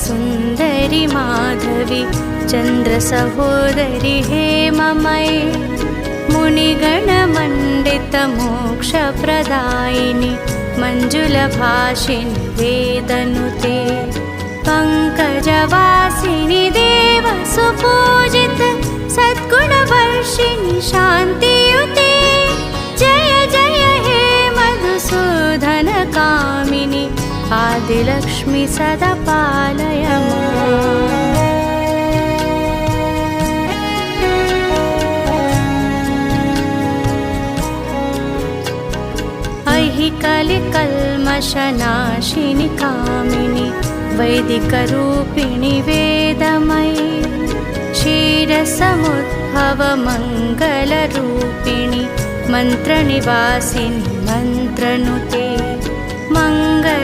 सुन्दरि माधवी चन्द्रसहोदरि हेममयी मुनिगणमण्डित मोक्षप्रदायिनि मञ्जुलभाषिणि वेदनुते पङ्कजवासिनि देवसुपूजित सद्गुणवर्षिणि शान्तियुते जय जय हे मधुसूदनकामिनि आदिलक्ष्मि सदा पालय माम्। कलिकल्मषनाशिनि कामिनि वैदिकरूपिणि वेदमयी क्षीरसमुद्भव मङ्गलरूपिणि मन्त्रनिवासिनि मन्त्रनुते मङ्गल